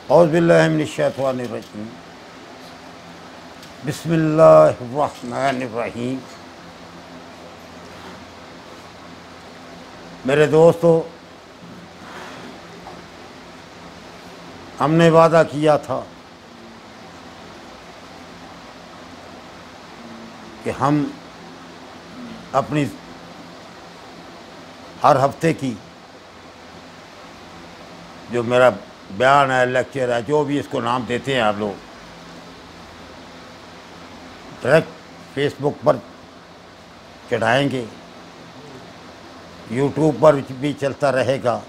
औज़ु बिल्लाहि मिनश्शैतानिर्रजीम बिस्मिल्लाहिर्रहमानिर्रहीम। मेरे दोस्तों, हमने वादा किया था कि हम अपनी हर हफ्ते की जो मेरा बयान है, लेक्चर है, जो भी इसको नाम देते हैं आप लोग, डायरेक्ट फेसबुक पर चढ़ाएंगे, यूट्यूब पर भी चलता रहेगा,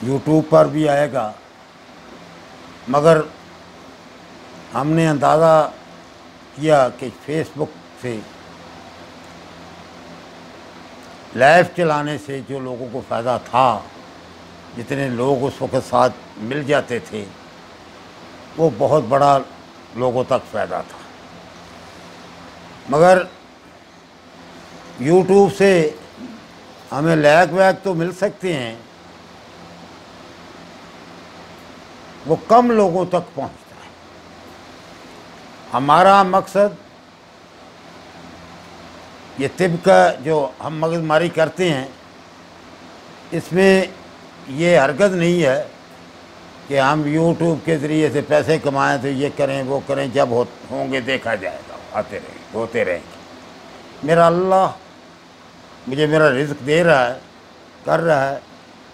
यूट्यूब पर भी आएगा। मगर हमने अंदाज़ा किया कि फेसबुक से लाइव चलाने से जो लोगों को फ़ायदा था, जितने लोग उस वक्त साथ मिल जाते थे, वो बहुत बड़ा लोगों तक फ़ायदा था। मगर यूट्यूब से हमें लाइक वैक तो मिल सकते हैं, वो कम लोगों तक पहुंचता है। हमारा मकसद ये तिब का जो हम मगजमारी करते हैं, इसमें ये हरकत नहीं है कि हम यूट्यूब के ज़रिए से पैसे कमाएं, तो ये करें वो करें, जब होंगे देखा जाएगा, आते रहेंगे, होते रहेंगे। मेरा अल्लाह मुझे मेरा रिज़्क दे रहा है, कर रहा है।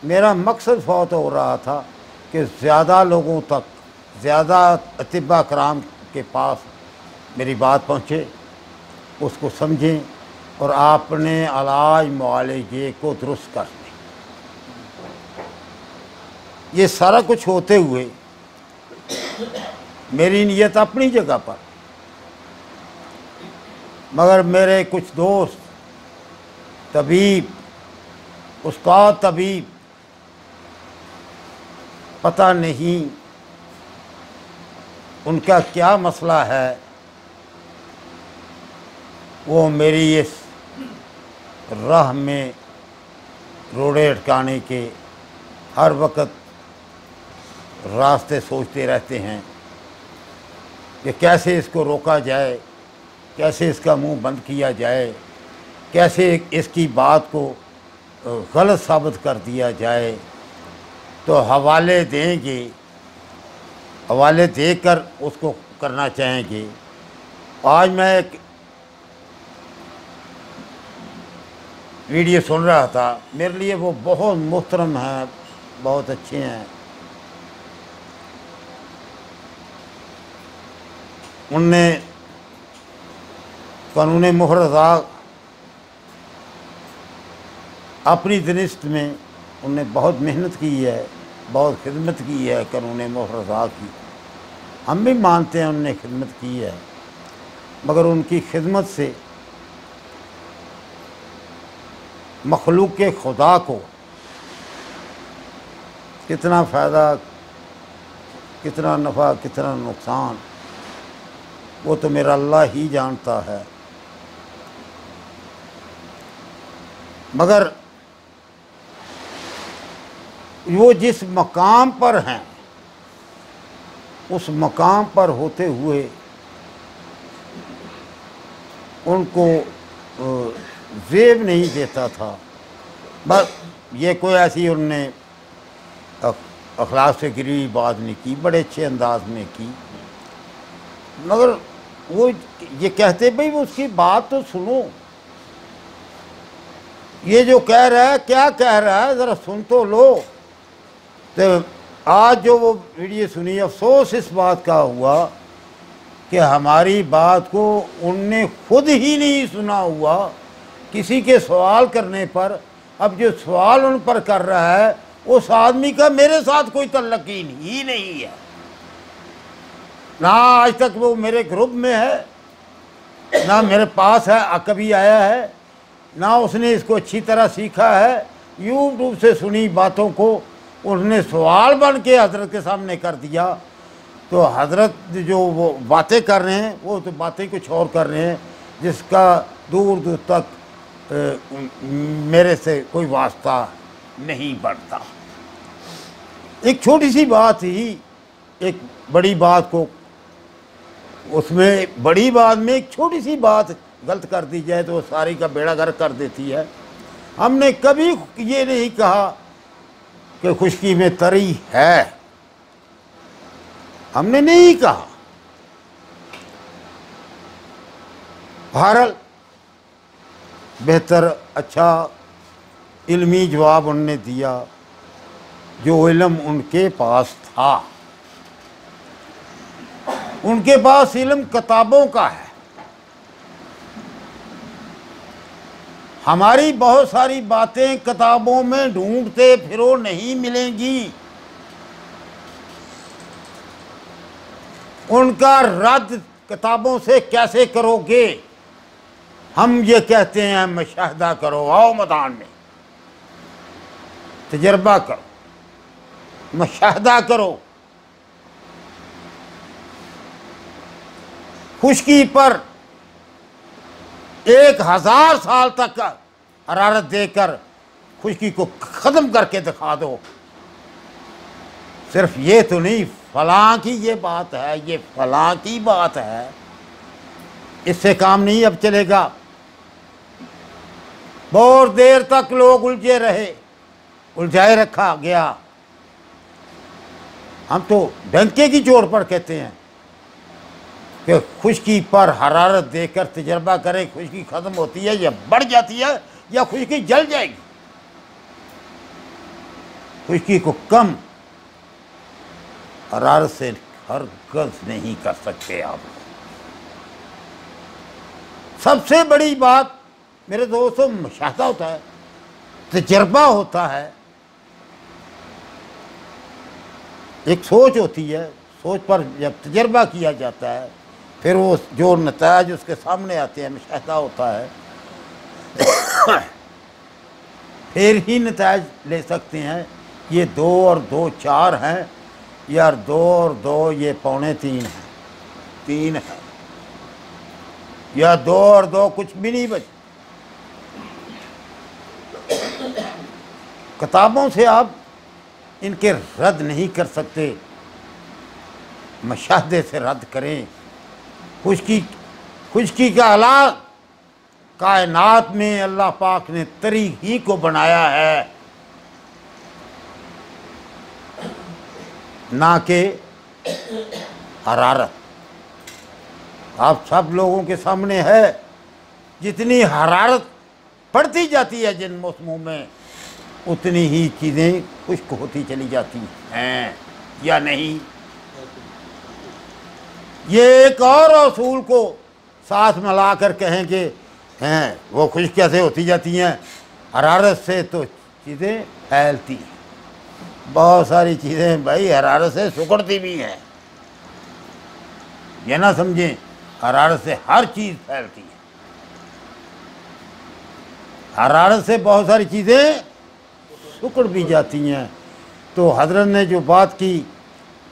मेरा मकसद फौत हो रहा था कि ज़्यादा लोगों तक, ज़्यादा अतिबा कराम के पास मेरी बात पहुँचे, उसको समझें और आपने इलाज मुआलजे को दुरुस्त कर लें। ये सारा कुछ होते हुए मेरी नीयत अपनी जगह पर, मगर मेरे कुछ दोस्त तबीब, उस्ताद तबीब, पता नहीं उनका क्या मसला है, वो मेरी इस राह में रोड़े अटकाने के हर वक्त रास्ते सोचते रहते हैं कि कैसे इसको रोका जाए, कैसे इसका मुंह बंद किया जाए, कैसे इसकी बात को गलत साबित कर दिया जाए। तो हवाले देंगे, हवाले देकर उसको करना चाहेंगे। आज मैं एक वीडियो सुन रहा था, मेरे लिए वो बहुत मोहतरम हैं, बहुत अच्छे हैं। उनने कानून मुहर्रज़ा अपनी दनिस्त में उनने बहुत मेहनत की है, बहुत खिदमत की है कानून मुहर्रज़ा की। हम भी मानते हैं उनने खिदमत की है, मगर उनकी खिदमत से मखलूक के खुदा को कितना फ़ायदा, कितना नफ़ा, कितना नुकसान, वो तो मेरा अल्लाह ही जानता है। मगर वो जिस मकाम पर हैं, उस मकाम पर होते हुए उनको ज़ेब नहीं देता था। बस ये कोई ऐसी उनने अखलाक से गिरी हुई बात नहीं की, बड़े अच्छे अंदाज में की। मगर वो ये कहते भाई उसकी बात तो सुनो, ये जो कह रहा है क्या कह रहा है, ज़रा सुन तो लो। तो आज जो वो वीडियो सुनी, अफसोस इस बात का हुआ कि हमारी बात को उनने खुद ही नहीं सुना हुआ। किसी के सवाल करने पर, अब जो सवाल उन पर कर रहा है, उस आदमी का मेरे साथ कोई तल्लुक़ ही नहीं है। ना आज तक वो मेरे ग्रुप में है, ना मेरे पास है कभी आया है, ना उसने इसको अच्छी तरह सीखा है। यूट्यूब से सुनी बातों को उसने सवाल बन के हज़रत के सामने कर दिया। तो हज़रत जो वो बातें कर रहे हैं, वो तो बातें कुछ और कर रहे हैं, जिसका दूर दूर तक मेरे से कोई वास्ता नहीं बढ़ता। एक छोटी सी बात ही एक बड़ी बात को, उसमें बड़ी बात में एक छोटी सी बात गलत कर दी जाए तो वो सारी का बेड़ा गर्क कर देती है। हमने कभी ये नहीं कहा कि खुशकी में तरी है, हमने नहीं कहा। बहरहाल बेहतर अच्छा इल्मी जवाब उन्होंने दिया, जो इल्म उनके पास था। उनके पास इल्म किताबों का है। हमारी बहुत सारी बातें किताबों में ढूंढते फिरो नहीं मिलेंगी। उनका रद्द किताबों से कैसे करोगे? हम ये कहते हैं मुशाहदा करो, आओ मैदान में तजर्बा करो, मुशाहदा करो। खुशकी पर 1000 साल तक हरारत देकर खुशकी को ख़त्म करके दिखा दो। सिर्फ ये तो नहीं, फलां की ये बात है, ये फलां की बात है, इससे काम नहीं अब चलेगा। बहुत देर तक लोग उलझे रहे, उलझाए रखा गया। हम तो डंके की चोट पर कहते हैं कि खुशकी पर हरारत देकर तजर्बा करें, खुशकी ख़त्म होती है या बढ़ जाती है या खुशकी जल जाएगी। खुशकी को कम हरारत से हरगिज़ नहीं कर सकते आप। सबसे बड़ी बात मेरे दोस्तों मुशाहदा होता है, तजर्बा होता है, एक सोच होती है। सोच पर जब तजर्बा किया जाता है फिर वो जो नताज उसके सामने आते हैं, मुशाहदा होता है, फिर ही नताज ले सकते हैं। ये 2 और 2 4 हैं, यार 2 और 2 ये 2.25 है, 3 है, या 2 और 2 कुछ भी नहीं बचे। किताबों से आप इनके रद्द नहीं कर सकते, मुशाहदे से रद्द करें। खुशकी का अला कायनात में अल्लाह पाक ने तरी ही को बनाया है, ना कि हरारत। आप सब लोगों के सामने है, जितनी हरारत बढ़ती जाती है जिन मौसमों में, उतनी ही चीज़ें खुश्क होती चली जाती हैं, या नहीं? ये एक और असूल को साथ मिलाकर कहेंगे हैं, वो खुश्क कैसे होती जाती हैं? हरारत से तो चीज़ें फैलती हैं। बहुत सारी चीज़ें भाई हरारत से सुकड़ती भी हैं, ये ना समझें। हरारत से हर चीज़ फैलती है। हरारत से बहुत सारी चीज़ें सुकड़ भी जाती हैं। तो हज़रत ने जो बात की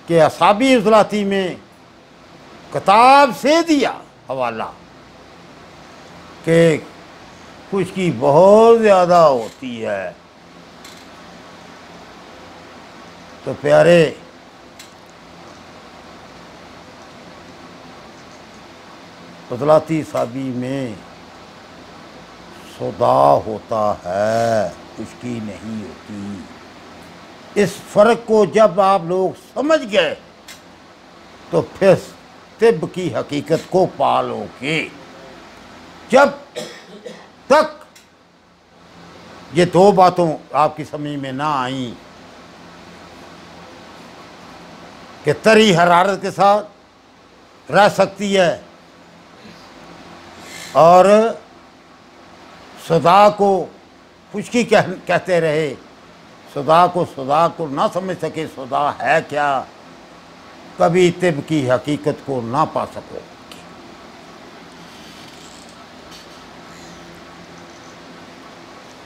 कि असाबी उज़लाती में किताब से दिया हवाला कि खुशकी बहुत ज़्यादा होती है, तो प्यारे उज़लाती साबी में सदा होता है, खुशकी नहीं होती। इस फ़र्क को जब आप लोग समझ गए तो फिर तिब की हकीकत को पालोगे। जब तक ये 2 बातों आपकी समझ में ना आई कि तरी हरारत के साथ रह सकती है और सदा को खुशकी कहते रहे, सदा को ना समझ सके सदा है क्या, कभी तिब की हकीकत को ना पा सको।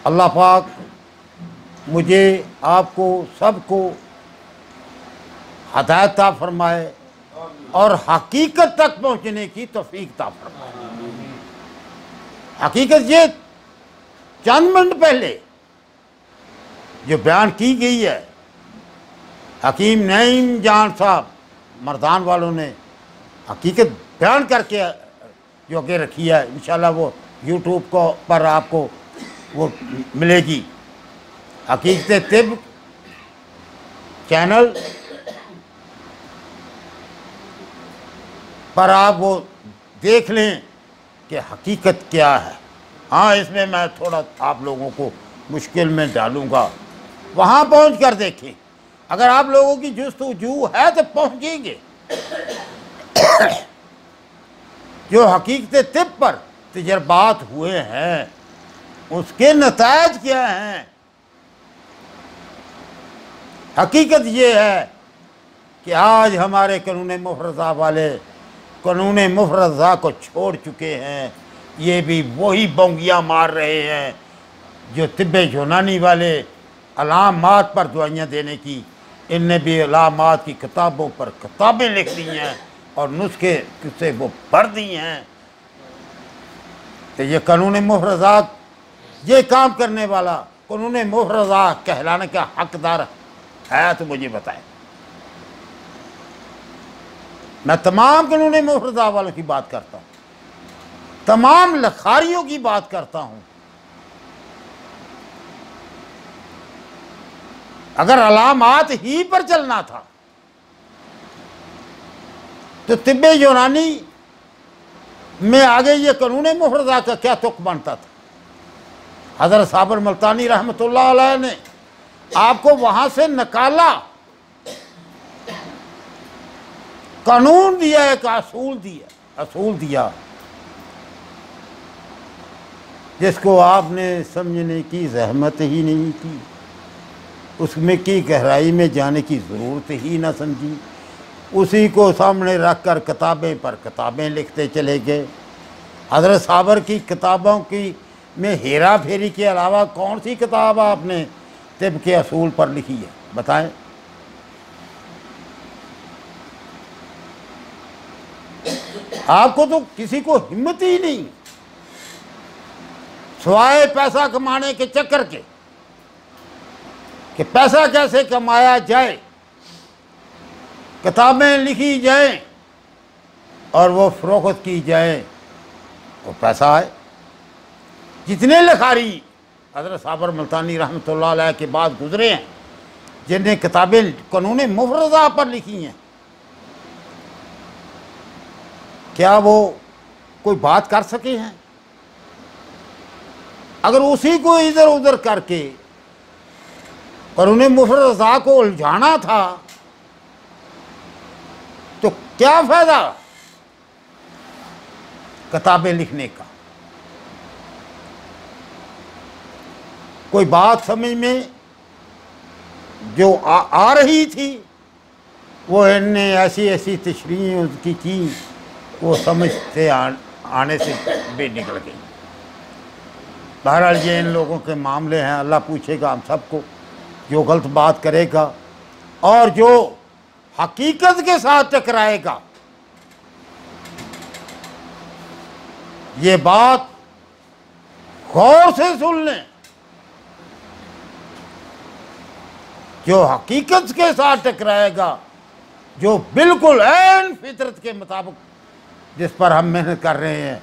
अल्लाह पाक मुझे, आपको, सबको हदायत ता फरमाए और हकीकत तक पहुंचने की तौफीक ता फरमाए। हकीकत ये चंद मिनट पहले जो बयान की गई है हकीम नईम जान साहब मर्दान वालों ने हकीकत बयान करके जो कि रखी है, इंशाल्लाह वो यूट्यूब को पर आपको वो मिलेगी। हकीकत तिब चैनल पर आप वो देख लें कि हकीकत क्या है। हाँ, इसमें मैं थोड़ा आप लोगों को मुश्किल में डालूँगा, वहाँ पहुँच कर देखें। अगर आप लोगों की जुस्तजू है तो पहुँचेंगे। जो हकीकत तिब पर तजर्बात हुए हैं उसके नतायज क्या हैं। हकीकत ये है कि आज हमारे कानून मुफरज़ा वाले कानून मुफरज़ा को छोड़ चुके हैं। ये भी वही बोंगियाँ मार रहे हैं जो तिब्बे यूनानी वाले अलामात पर दवाइयाँ देने की, इनने भी अलामात की किताबों पर किताबें लिख दी हैं और नुस्खे से वो पढ़ दी हैं। तो ये कानून मुफरज़ा ये काम करने वाला कानून मुफरज़ा कहलाने का हकदार है तो मुझे बताएं। मैं तमाम कानून मुफरज़ा वालों की बात करता हूँ, तमाम लखारियों की बात करता हूँ। अगर अलामात ही पर चलना था तो तिब्बे यूनानी में आगे ये कानून मुफरज़ा का क्या तुक बनता था। हज़रत साबर मुल्तानी रहमतुल्लाह अलैह ने आपको वहां से निकाला, कानून दिया, एक असूल दिया जिसको आपने समझने की जहमत ही नहीं की, उसमें की गहराई में जाने की ज़रूरत ही ना समझी। उसी को सामने रख कर किताबें पर किताबें लिखते चले गए। हज़रत साबर की किताबों की में हेरा फेरी के अलावा कौन सी किताब आपने तिब के असूल पर लिखी है, बताएं। आपको तो किसी को हिम्मत ही नहीं, सिवाय पैसा कमाने के चक्कर के कि पैसा कैसे कमाया जाए, किताबें लिखी जाएं और वो फरोख्त की जाए, वो पैसा आए। जितने लिखारी हज़रत साबर मुल्तानी रहमतुल्लाह अलैह के बाद गुजरे हैं जिन्हें किताबें कानून मुफरज़ा पर लिखी हैं, क्या वो कोई बात कर सके हैं? अगर उसी को इधर उधर करके कानून मुफरज़ा को उलझाना था तो क्या फायदा किताबें लिखने का। कोई बात समझ में जो आ रही थी वो इनने ऐसी ऐसी तशरीह उसकी की, वो समझते आने से भी निकल गई। बहरहाल ये इन लोगों के मामले हैं, अल्लाह पूछेगा हम सबको। जो गलत बात करेगा और जो हकीकत के साथ टकराएगा, ये बात गौर से सुन लें, जो हकीकत के साथ टकराएगा, जो बिल्कुल ऐन फितरत के मुताबिक जिस पर हम मेहनत कर रहे हैं,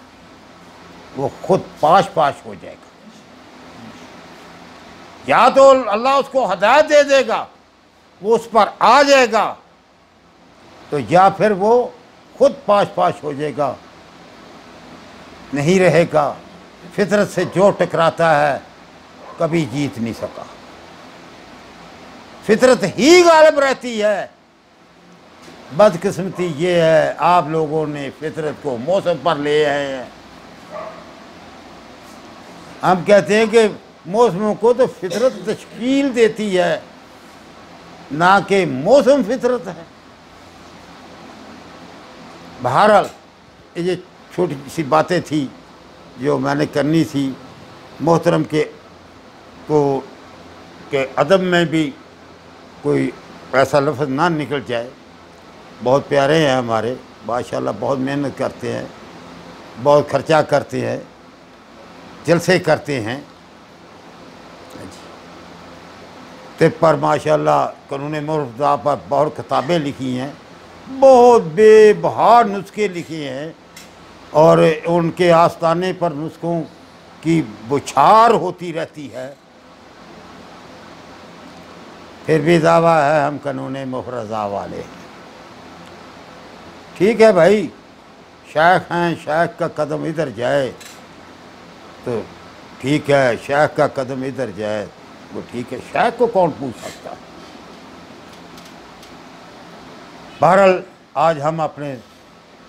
वो खुद पाश पाश हो जाएगा। या तो अल्लाह उसको हदायत दे देगा, वो उस पर आ जाएगा, तो या फिर वो खुद पाश पाश हो जाएगा, नहीं रहेगा। फितरत से जो टकराता है कभी जीत नहीं सका। फितरत ही गालिब रहती है। बदकिस्मती ये है आप लोगों ने फितरत को मौसम पर ले आए हैं। हम कहते हैं कि मौसमों को तो फितरत तश्कील देती है, ना कि मौसम फितरत है। बहरहाल ये छोटी सी बातें थी जो मैंने करनी थी। मोहतरम के अदब में भी कोई ऐसा लफ्ज़ ना निकल जाए। बहुत प्यारे हैं हमारे, माशाल्लाह, बहुत मेहनत करते हैं, बहुत खर्चा करते हैं, जलसे करते हैं। ते पर माशाल्लाह कानून मुर्तज़ा पर बहुत किताबें लिखी हैं, बहुत बेबहार नुस्खे लिखे हैं, और उनके आस्ताने पर नुस्खों की बौछार होती रहती है। फिर भी दावा है हम कानून मुफरज़ा वाले हैं। ठीक है भाई, शेख हैं, शेख का कदम इधर जाए तो ठीक है, शेख का कदम इधर जाए वो ठीक है, शेख को कौन पूछ सकता है। बहरहाल आज हम अपने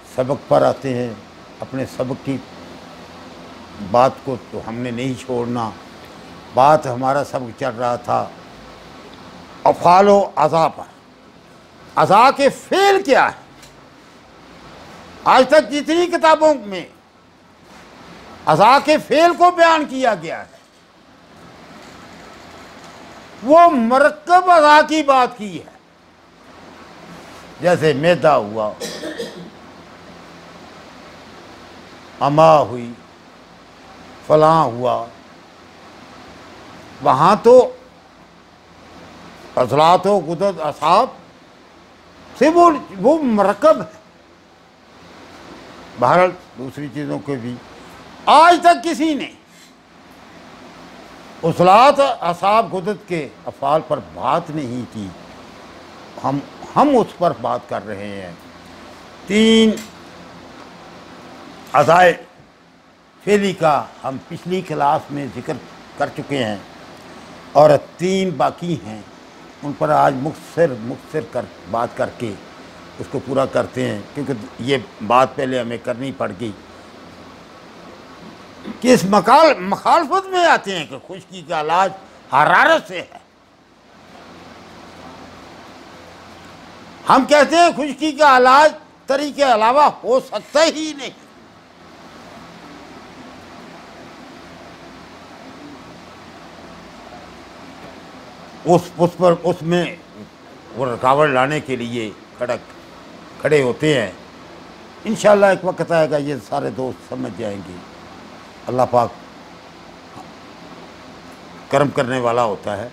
सबक पर आते हैं। अपने सबक की बात को तो हमने नहीं छोड़ना। बात हमारा सबक चल रहा था अफ़ालो अज़ा पर। अज़ा के फ़ेल क्या है? आज तक जितनी किताबों में अज़ा के फ़ेल को बयान किया गया है वो मरकब अज़ा की बात की है। जैसे मैदा हुआ, अमा हुई, फलां हुआ, वहाँ तो अज़लात व गुदत असाब से वो मरकब है। बहरहाल दूसरी चीज़ों के भी आज तक किसी ने उसलात असाब गुदत के अफ़ाल पर बात नहीं की। हम उस पर बात कर रहे हैं। 3 अज़ाए फ़ेली का हम पिछली क्लास में ज़िक्र कर चुके हैं और 3 बाकी हैं, उन पर आज मुख्तसर कर बात करके उसको पूरा करते हैं, क्योंकि ये बात पहले हमें करनी पड़ गई कि इस मखालफत में आते हैं कि खुश्की का इलाज हरारत से है। हम कहते हैं खुश्की का इलाज तरी के अलावा हो सकता ही नहीं। उसमें वो रुकावट लाने के लिए खड़े होते हैं। इंशाअल्लाह एक वक्त आएगा ये सारे दोस्त समझ जाएंगे। अल्लाह पाक कर्म करने वाला होता है।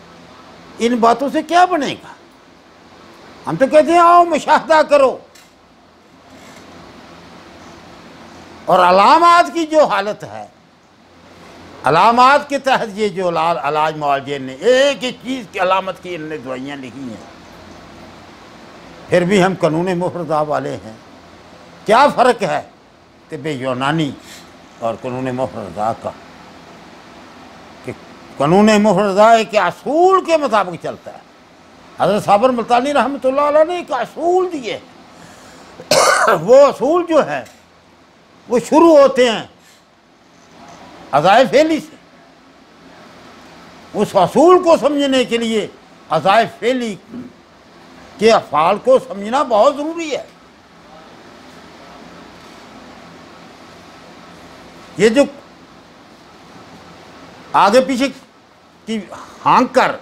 इन बातों से क्या बनेगा? हम तो कहते हैं आओ मुशाहदा करो, और अलामात की जो हालत है, अलामात के तहत ये जो इलाज मुआलजे ने एक एक चीज़ की अलामत की इनने दवाइयाँ लिखी हैं, फिर भी हम कानून मुफरज़ा वाले हैं। क्या फ़र्क है तिब्ब यूनानी और कानून मुफरज़ा का? कि कानून मुफरज़ा एक असूल के मुताबिक चलता है। हज़रत साबर मुल्तानी रहमतुल्लाह अलैह ने एक असूल दिए। वो असूल जो है वो शुरू होते हैं अज़ाए फ़ेली से। उस असूल को समझने के लिए अज़ाए फ़ेली के अफ़ाल को समझना बहुत ज़रूरी है। ये जो आगे पीछे की हाँक कर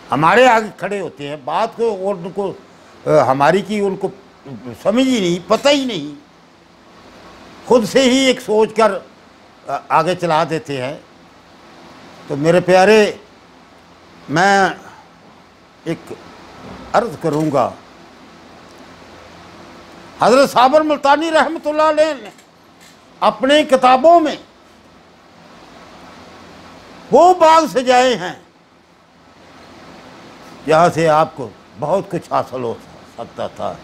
हमारे आगे खड़े होते हैं, बात को और उनको हमारी की उनको समझ ही नहीं, पता ही नहीं, खुद से ही एक सोच कर आगे चला देते हैं। तो मेरे प्यारे, मैं एक अर्ज़ करूँगा, हज़रत साबर मुल्तानी रहमतुल्लाह अलैह ने अपने किताबों में वो बाग सजाए हैं जहाँ से आपको बहुत कुछ हासिल हो सकता था।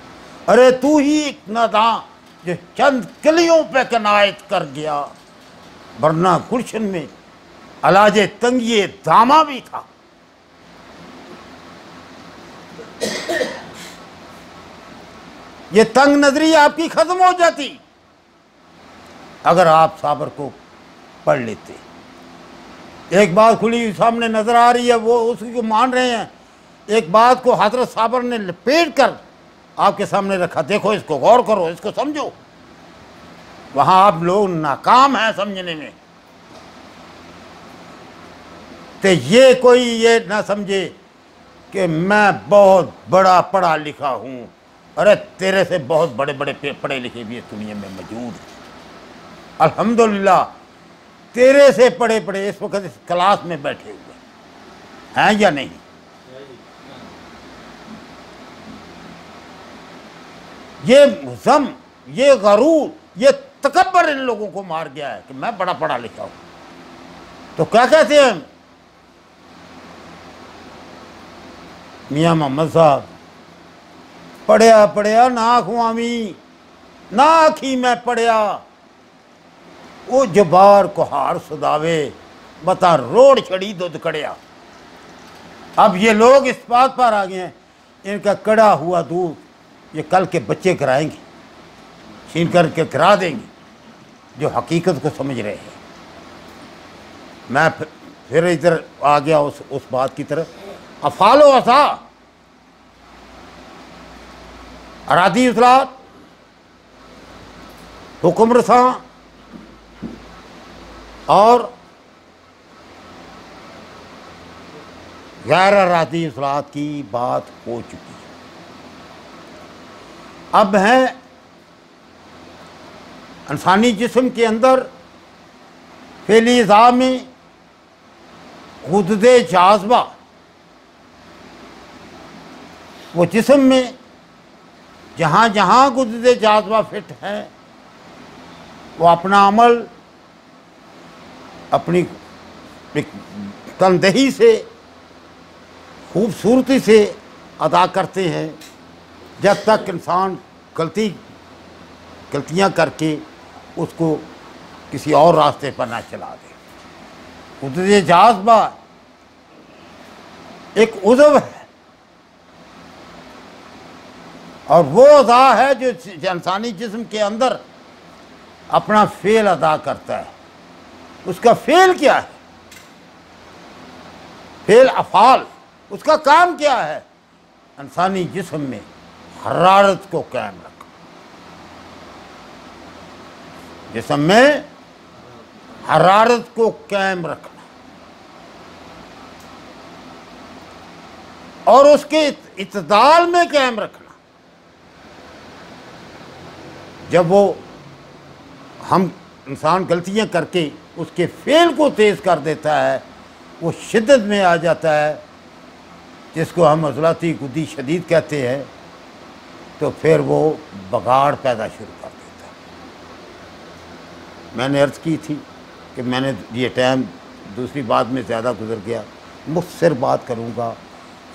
अरे तू ही एक नादां जो चंद कलियों पे कनायत कर गया, वरना गुलशन में अलाजे तंगिए दामा भी था। ये तंग नजरी आपकी खत्म हो जाती अगर आप साबर को पढ़ लेते। एक बात खुली सामने नजर आ रही है, वो उसी को मान रहे हैं। एक बात को हजरत साबर ने लपेट कर आपके सामने रखा, देखो इसको गौर करो, इसको समझो। वहां आप लोग नाकाम हैं समझने में। तो ये कोई ये ना समझे कि मैं बहुत बड़ा पढ़ा लिखा हूं। अरे तेरे से बहुत बड़े बड़े पढ़े लिखे भी इस दुनिया में मौजूद हैं। अल्हम्दुलिल्लाह तेरे से पढ़े पढ़े इस वक्त इस क्लास में बैठे हुए। हैं या नहीं? ये मुज़म, ये गरूर, ये तकब्बर इन लोगों को मार गया है कि मैं बड़ा पढ़ा लिखा हूं। तो क्या कहते हैं मियां मोहम्मद साहब, पढ़िया पढ़िया ना खुआमी, ना आखी मैं पढ़िया, वो जबार कुहार सुदावे, बता रोड छड़ी दुध कड़िया। अब ये लोग इस बात पर आ गए हैं, इनका कड़ा हुआ दूध ये कल के बच्चे कराएंगे, छीन करके करा देंगे जो हकीकत को समझ रहे हैं। मैं फिर इधर आ गया उस बात की तरफ। अफालो असा अरादी उसलात, हुक्म रसा और गैर अरादी उसलात की बात हो चुकी है। अब है इंसानी जिस्म के अंदर फेली ज़ा में गुददे जाज़बा, वो जिस्म में जहाँ जहाँ गुददे जाज़बा फिट है वो अपना अमल अपनी तनदही से खूबसूरती से अदा करते हैं, जब तक इंसान गलतियाँ करके उसको किसी और रास्ते पर ना चला दे। गुददे जाज़बा एक उज़व है और वो अदा है जो इंसानी जिस्म के अंदर अपना फ़ेल अदा करता है। उसका फ़ेल क्या है? फ़ेल अफ़ाल, उसका काम क्या है? इंसानी जिस्म में हरारत को कायम रखना, जिस्म में हरारत को कायम रखना और उसके इत्दाल में कायम रखना। जब वो हम इंसान गलतियां करके उसके फेल को तेज़ कर देता है, वो शिद्दत में आ जाता है, जिसको हम अज़लाती गुद्दी शदीद कहते हैं, तो फिर वो बगाड़ पैदा शुरू कर देता है। मैंने अर्ज़ की थी कि मैंने ये टाइम दूसरी बात में ज़्यादा गुजर गया, मुख्तसर बात करूँगा।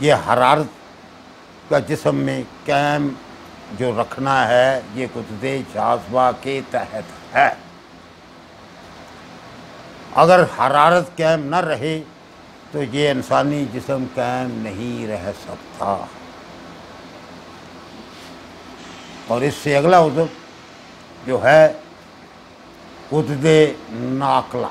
ये हरारत का जिस्म में कायम जो रखना है, ये गुददे जाज़बा के तहत है। अगर हरारत कायम न रहे तो ये इंसानी जिस्म कायम नहीं रह सकता। और इससे अगला उज़व जो है गुददे नाकला,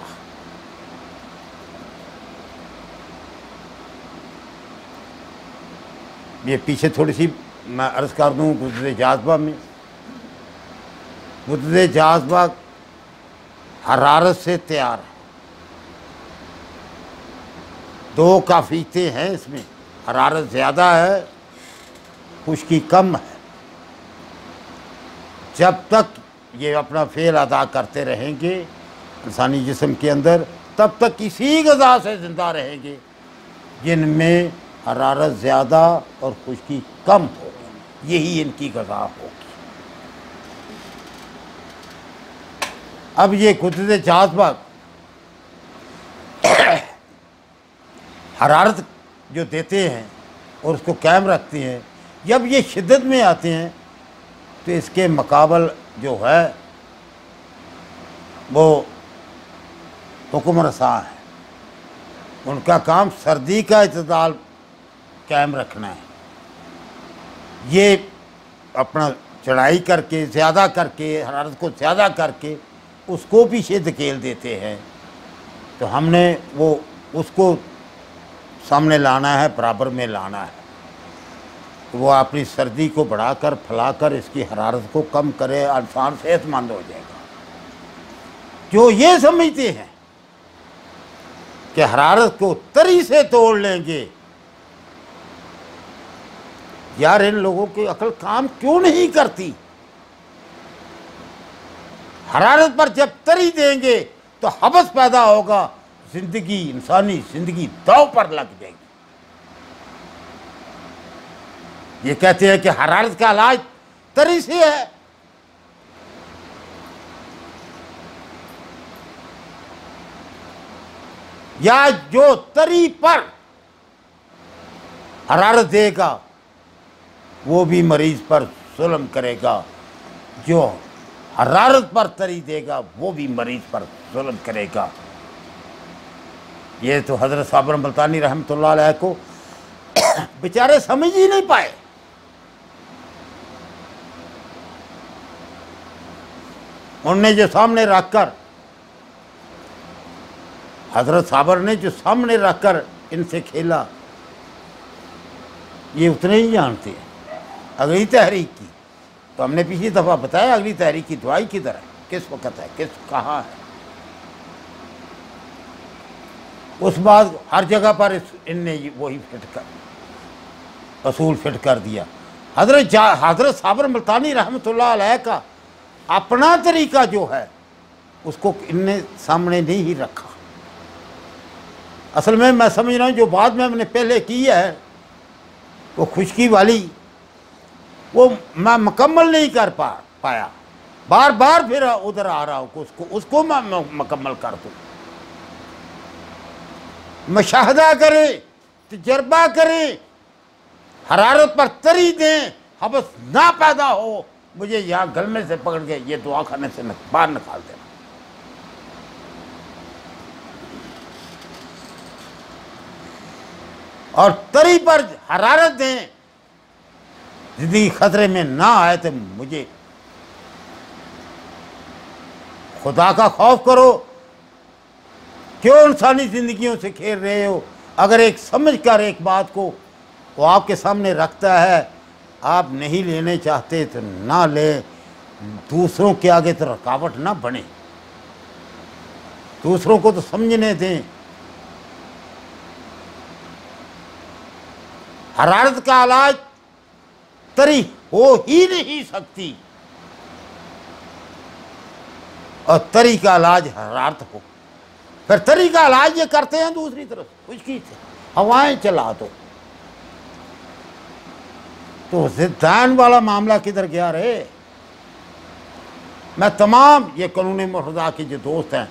ये पीछे थोड़ी सी मैं अर्ज़ कर दूँ। गुददे जाज़बा में, गुददे जाज़बा हरारत से तैयार है। दो काफ़ीते हैं इसमें, हरारत ज़्यादा है, खुश्की कम है। जब तक ये अपना फ़ेल अदा करते रहेंगे इंसानी जिस्म के अंदर, तब तक इसी ग़ज़ा से ज़िंदा रहेंगे जिनमें हरारत ज़्यादा और खुश्की कम होगी। यही इनकी ग़ज़ा होगी। अब ये गुददे जाज़बा हरारत जो देते हैं और उसको कायम रखते हैं, जब ये शिद्दत में आते हैं तो इसके मुकाबल जो है वो हुक्म रसा है। उनका काम सर्दी का इत्दाल कायम रखना है। ये अपना चढ़ाई करके, ज़्यादा करके, हरारत को ज़्यादा करके उसको पीछे धकेल देते हैं। तो हमने वो उसको सामने लाना है, बराबर में लाना है। तो वो अपनी सर्दी को बढ़ाकर फैलाकर इसकी हरारत को कम करे, इंसान सेहतमंद हो जाएगा। जो ये समझते हैं कि हरारत को तरी से तोड़ लेंगे, यार इन लोगों की अकल काम क्यों नहीं करती? हरारत पर जब तरी देंगे तो हवस पैदा होगा, जिंदगी, इंसानी जिंदगी दांव पर लग जाएगी। ये कहते हैं कि हरारत का इलाज तरी से है। या जो तरी पर हरारत देगा वो भी मरीज पर जुल्म करेगा, जो हरारत पर तरी देगा वो भी मरीज पर जुल्म करेगा। ये तो हजरत साबर मुल्तानी रहमतुल्लाह अलैह को बेचारे समझ ही नहीं पाए। उनने जो सामने रखकर, हजरत साबर ने जो सामने रखकर इनसे खेला, ये उतने ही जानते हैं। अगली तहरीक की तो हमने पिछली दफ़ा बताया, अगली तहरीक की दुआई किधर है, किस वक्त है, किस कहाँ है। उस बाद हर जगह पर इनने वही फिट कर असूल फिट कर दिया। हजरत साबर मुल्तानी रहमतुल्लाह अलैह का अपना तरीका जो है उसको इनने सामने नहीं ही रखा। असल में मैं समझ रहा हूँ जो बात में हमने पहले की है वो खुशकी वाली, वो मैं मुकम्मल नहीं कर पाया। बार बार फिर उधर आ रहा हूँ उसको मैं मुकम्मल कर दूँ। मुशाहदा करें, तजर्बा करें, हरारत पर तरी दें, हबस ना पैदा हो। मुझे यहाँ गलमे से पकड़ के ये दुआ करने से बाहर निकाल देना। और तरी पर हरारत दें, जिंदगी खतरे में ना आए तो मुझे खुदा का खौफ करो। क्यों इंसानी जिंदगियों से खेल रहे हो? अगर एक समझ कर एक बात को वो आपके सामने रखता है, आप नहीं लेने चाहते तो ना ले। दूसरों के आगे तो रुकावट ना बने, दूसरों को तो समझने दें। हरारत का इलाज तरी हो ही नहीं सकती और तरी का इलाज हरारत हो। फिर तरी का इलाज ये करते हैं दूसरी तरफ खुशकी से हवाएं चला दो। तो जिद्दान वाला मामला किधर गया रे? मैं तमाम ये कानूनी मुर्तज़ा के जो दोस्त हैं,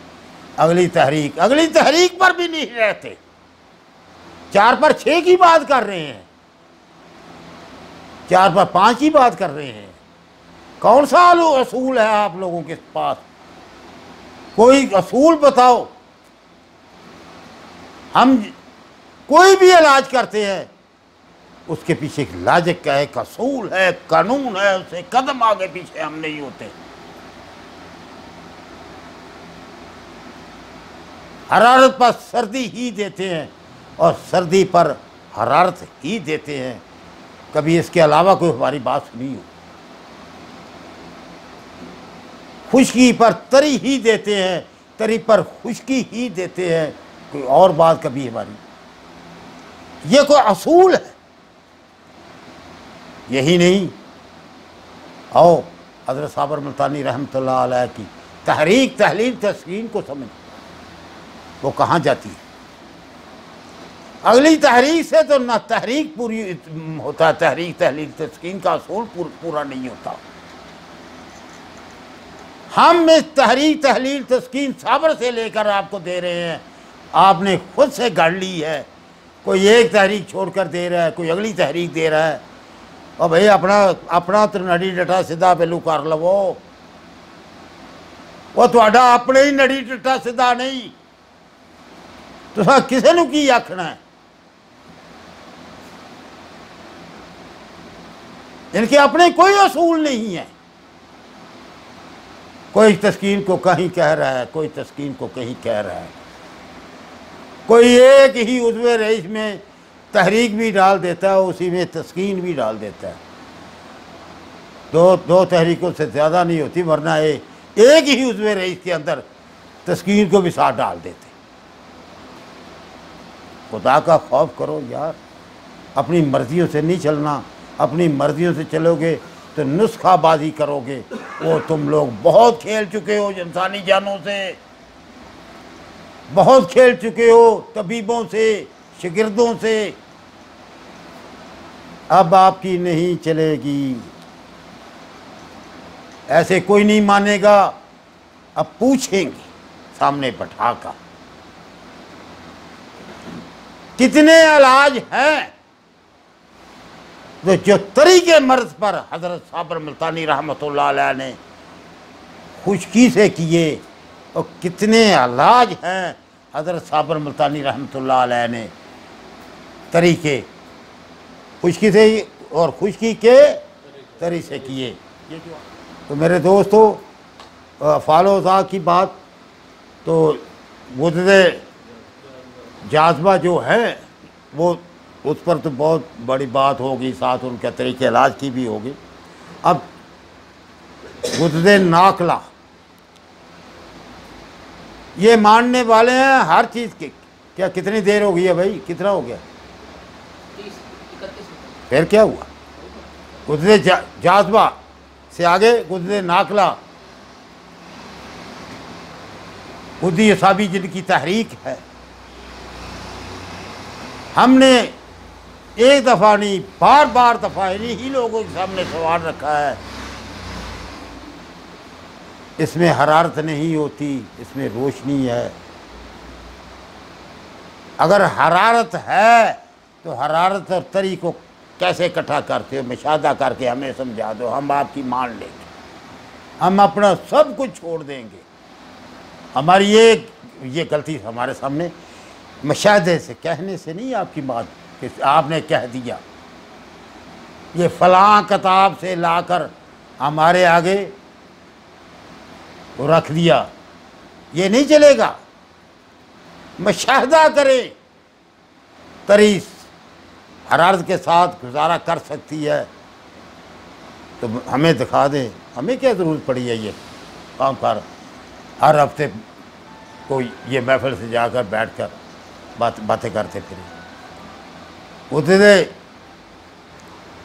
अगली तहरीक पर भी नहीं रहते, 4 पर 6 की बात कर रहे हैं, 4 पर 5 की बात कर रहे हैं। कौन सा असूल है आप लोगों के पास? कोई असूल बताओ। हम कोई भी इलाज करते हैं उसके पीछे एक लाजिक का एक असूल है, कानून है, उससे कदम आगे पीछे हम नहीं होते। हरारत पर सर्दी ही देते हैं और सर्दी पर हरारत ही देते हैं। कभी इसके अलावा कोई हमारी बात सुनी हो? खुशकी पर तरी ही देते हैं, तरी पर खुशकी ही देते हैं। कोई और बात कभी हमारी, ये कोई असूल है? यही नहीं, आओ हज़रत साबर मुल्तानी रहमतुल्लाह अलैह की तहरीक तहलील तस्कीन को समझ, वो कहाँ जाती है। अगली तहरीक से तो ना तहरीक पूरी होता, तहरीक तहलील तस्कीन का असूल पूरा नहीं होता। हम इस तहरीक तहलील तस्कीन साबर से लेकर आपको दे रहे हैं, आपने खुद से गढ़ ली है। कोई एक तहरीक छोड़कर दे रहा है, कोई अगली तहरीक दे रहा है। और भाई अपना तो नड़ी डटा सीधा पहलू कर लवो। वो तुहाडा अपने ही नड़ी डटा सीधा नहीं, तुसा किसी नूं की आखना है? इनके अपने कोई असूल नहीं है। कोई तस्कीन को कहीं कह रहा है, कोई तस्कीन को कहीं कह रहा है। कोई एक ही उज़्वे रईस में तहरीक भी डाल देता है, उसी में तस्कीन भी डाल देता है। दो तहरीकों से ज़्यादा नहीं होती, वरना एक ही उज़्वे रईस के अंदर तस्कीन को भी साथ डाल देते। खुदा का खौफ करो यार, अपनी मर्जियों से नहीं चलना। अपनी मर्जियों से चलोगे तो नुस्खाबाजी करोगे। वो तुम लोग बहुत खेल चुके हो इंसानी जानों से, बहुत खेल चुके हो तबीबों से, शागिर्दों से। अब आपकी नहीं चलेगी। ऐसे कोई नहीं मानेगा। अब पूछेंगे सामने बैठाकर कितने इलाज हैं तो जो तरीके मर्ज पर हजरत साबर मुल्तानी रहमतुल्लाह अलैह ने खुशकी से किए, और कितने इलाज हैं हजरत साबर मुल्तानी रहमतुल्लाह अलैह ने तरीके खुशकी से और खुशकी के तरीके से किए। तो मेरे दोस्तों, फालोज़ा की बात तो गुज़रे जाज़बा जो है वो उस पर तो बहुत बड़ी बात होगी, साथ उनके तरीके इलाज की भी होगी। अब गुज़रे नाकला, ये मानने वाले हैं हर चीज़ के। क्या कितनी देर हो गई है भाई, कितना हो गया? फिर क्या हुआ? गुज़रे जाज़बा से आगे गुज़रे नाकला, खुदी असाबी जिनकी तहरीक है। हमने एक दफ़ा नहीं, बार बार दफ़ा इन्हीं ही लोगों के सामने सवाल रखा है। इसमें हरारत नहीं होती, इसमें रोशनी है। अगर हरारत है तो हरारत और तरी को कैसे इकट्ठा करते हो, मुशाहदा करके हमें समझा दो, हम आपकी मान लेंगे। हम अपना सब कुछ छोड़ देंगे। हमारी ये गलती हमारे सामने मुशाहदे से, कहने से नहीं आपकी बात कि आपने कह दिया। ये फलां किताब से लाकर हमारे आगे वो रख दिया, ये नहीं चलेगा। मुशाहदा करें, तरीस हरारत के साथ गुजारा कर सकती है तो हमें दिखा दें। हमें क्या ज़रूरत पड़ी है ये काम कर हर हफ्ते कोई ये महफिल से जाकर बैठकर बातें करते फिरे। उधरे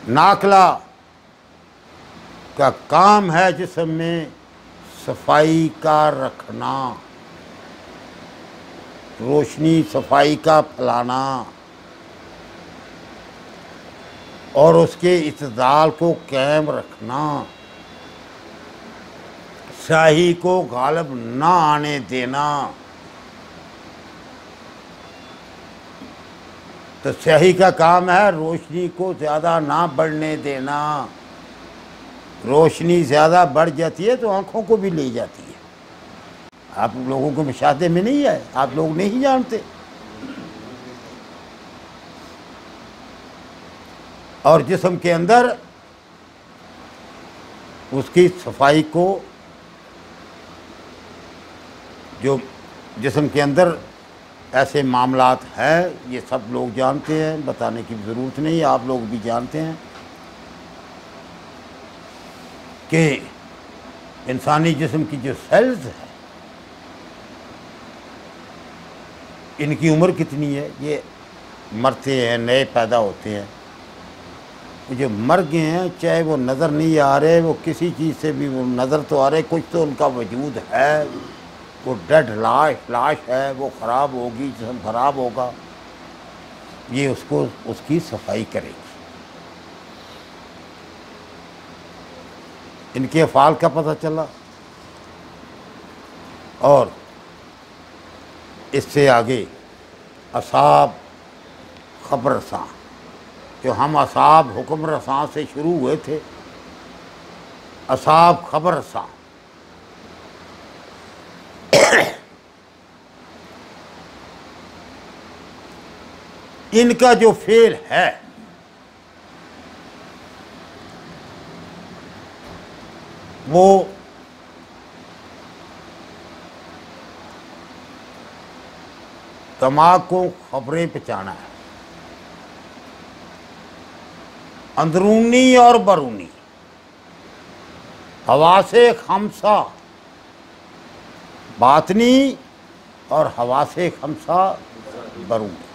नाकला का काम है जिस्म में सफाई का रखना, रोशनी सफाई का फैलाना और उसके इत्दाल को कायम रखना, स्याही को गालिब ना आने देना। तो स्याही का काम है रोशनी को ज़्यादा ना बढ़ने देना। रोशनी ज़्यादा बढ़ जाती है तो आँखों को भी ले जाती है। आप लोगों को मुशाहदे में नहीं है, आप लोग नहीं जानते। और जिस्म के अंदर उसकी सफाई को, जो जिस्म के अंदर ऐसे मामलात हैं, ये सब लोग जानते हैं, बताने की ज़रूरत नहीं, आप लोग भी जानते हैं कि इंसानी जिस्म की जो सेल्स है, इनकी उम्र कितनी है। ये मरते हैं, नए पैदा होते हैं। जो मर गए हैं, चाहे वो नज़र नहीं आ रहे, वो किसी चीज़ से भी वो नज़र तो आ रहे, कुछ तो उनका वजूद है। वो डेड लाश है, वो ख़राब होगी, जिस्म ख़राब होगा। ये उसको उसकी सफाई करेगी। इनके अफ़ाल का पता चला। और इससे आगे असाब ख़बर रसां, जो हम असाब हुक्म रसां से शुरू हुए थे, असाब ख़बर रसां, इनका जो फेल है वो दिमाग को खबरें पहुँचाना है, अंदरूनी और बरूनी हवासे खमसा, बातनी और हवासे खमसा बरूनी।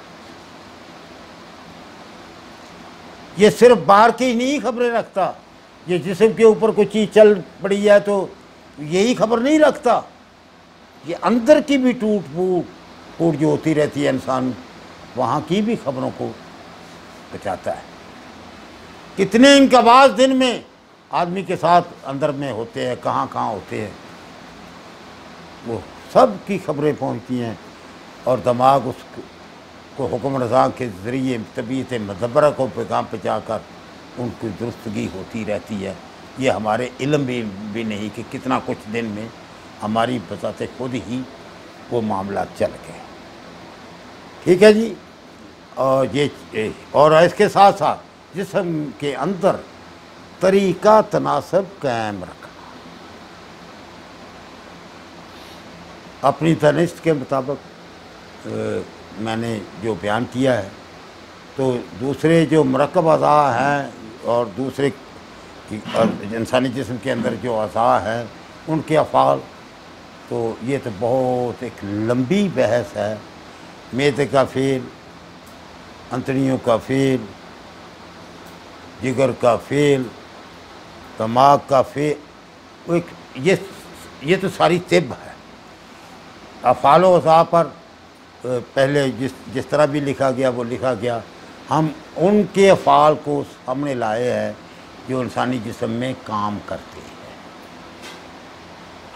ये सिर्फ बाहर की ही नहीं खबरें रखता। ये जिस्म के ऊपर कोई चीज़ चल पड़ी है तो यही खबर नहीं रखता। ये अंदर की भी टूट फूट जो होती रहती है इंसान, वहाँ की भी खबरों को बचाता है। कितने इंकबाज दिन में आदमी के साथ अंदर में होते हैं, कहाँ कहाँ होते हैं, वो सब की खबरें पहुँचती हैं और दिमाग उसको हुक्म रज़ा के ज़रिए तबीयत मदबरा को पैगाम पहुँचा कर उनकी दुरुस्तगी होती रहती है। ये हमारे इल्म भी नहीं कि कितना कुछ दिन में हमारी बजाते खुद ही वो मामला चल गए। ठीक है जी। और ये और इसके साथ साथ जिस्म के अंदर तरीका तनासब कायम रखना, अपनी तनिष्ठ के मुताबिक मैंने जो बयान किया है, तो दूसरे जो मरकब अज़ा हैं और दूसरे इंसानी जिस्म के अंदर जो अज़ा हैं उनके अफ़ाल, तो ये तो बहुत एक लंबी बहस है। मैदे का फ़ेल, अंतड़ियों का फ़ेल, जिगर का फ़ेल, दिमाग का फ़ेल, वो एक ये तो सारी तिब है। अफ़ाल व अज़ा पर पहले जिस तरह भी लिखा गया वो लिखा गया। हम उनके अफ़ाल को सामने लाए हैं जो इंसानी जिस्म में काम करते हैं,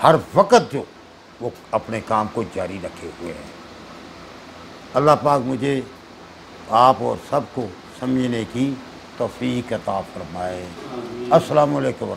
हर वक्त जो वो अपने काम को जारी रखे हुए हैं। अल्लाह पाक मुझे, आप और सबको समझने की तौफ़ीक अता फ़रमाए। अस्सलामु अलैकुम।